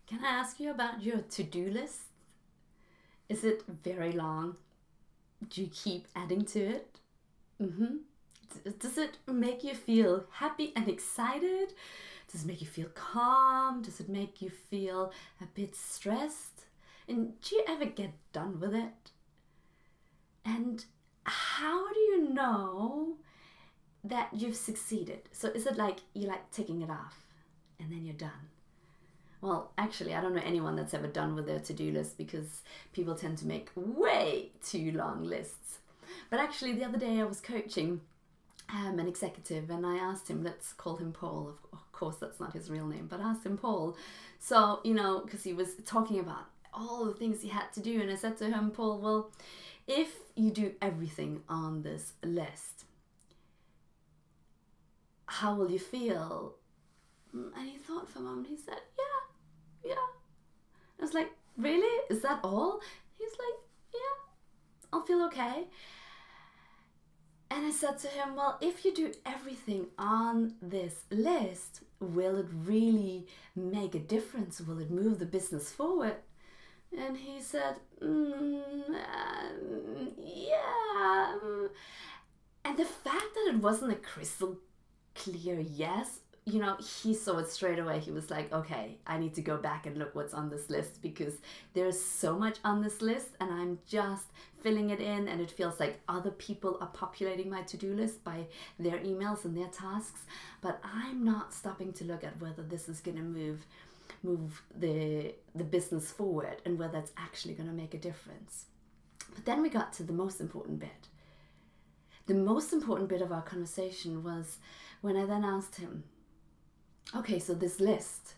Can I ask you about your to-do list? Is it very long? Do you keep adding to it? Mm-hmm. Does it make you feel happy and excited? Does it make you feel calm? Does it make you feel a bit stressed? And do you ever get done with it? And how do you know that you've succeeded? So is it like you like ticking it off and then you're done? Well, actually, I don't know anyone that's ever done with their to-do list because people tend to make way too long lists. But actually, the other day I was coaching an executive and I asked him, let's call him Paul. Of course, that's not his real name, but I asked him Paul. So, because he was talking about all the things he had to do. And I said to him, Paul, well, if you do everything on this list, how will you feel? And he thought for a moment, he said, yeah. I was like, really? Is that all? He's like, yeah, I'll feel okay. And I said to him, well, if you do everything on this list, will it really make a difference? Will it move the business forward? And he said, yeah. And the fact that it wasn't a crystal clear yes, he saw it straight away. He was like, okay, I need to go back and look what's on this list because there's so much on this list and I'm just filling it in and it feels like other people are populating my to-do list by their emails and their tasks, but I'm not stopping to look at whether this is going to move the business forward and whether it's actually going to make a difference. But then we got to the most important bit. The most important bit of our conversation was when I then asked him, okay, so this list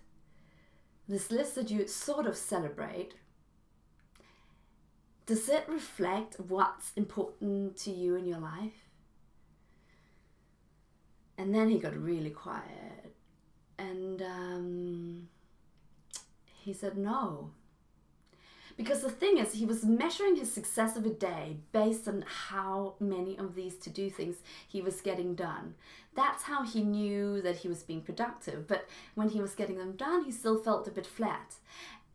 that you sort of celebrate, does it reflect what's important to you in your life? And then he got really quiet and he said no. Because the thing is, he was measuring his success of a day based on how many of these to-do things he was getting done. That's how he knew that he was being productive. But when he was getting them done, he still felt a bit flat.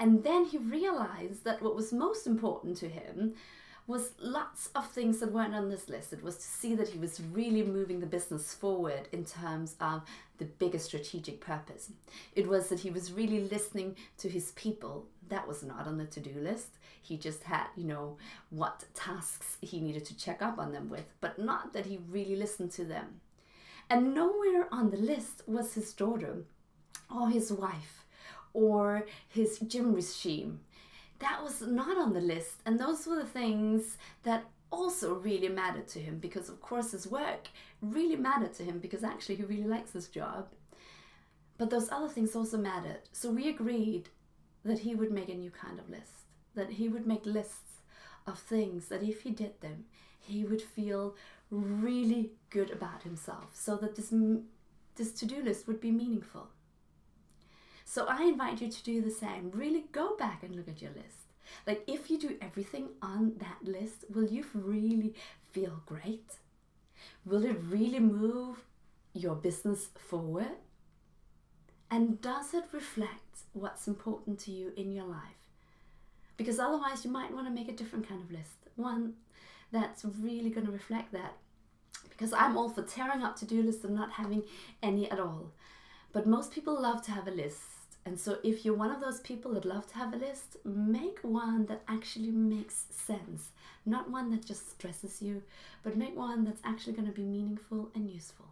And then he realized that what was most important to him was lots of things that weren't on this list. It was to see that he was really moving the business forward in terms of the bigger strategic purpose. It was that he was really listening to his people. That was not on the to-do list. He just had, what tasks he needed to check up on them with, but not that he really listened to them. And nowhere on the list was his daughter or his wife or his gym regime. That was not on the list. And those were the things that also really mattered to him because, of course, his work really mattered to him because actually he really likes his job. But those other things also mattered. So we agreed that he would make a new kind of list, that he would make lists of things that if he did them, he would feel really good about himself so that this to-do list would be meaningful. So I invite you to do the same. Really go back and look at your list. Like if you do everything on that list, will you really feel great? Will it really move your business forward? And does it reflect what's important to you in your life? Because otherwise you might want to make a different kind of list. One that's really going to reflect that. Because I'm all for tearing up to-do lists and not having any at all. But most people love to have a list. And so if you're one of those people that love to have a list, make one that actually makes sense. Not one that just stresses you, but make one that's actually going to be meaningful and useful.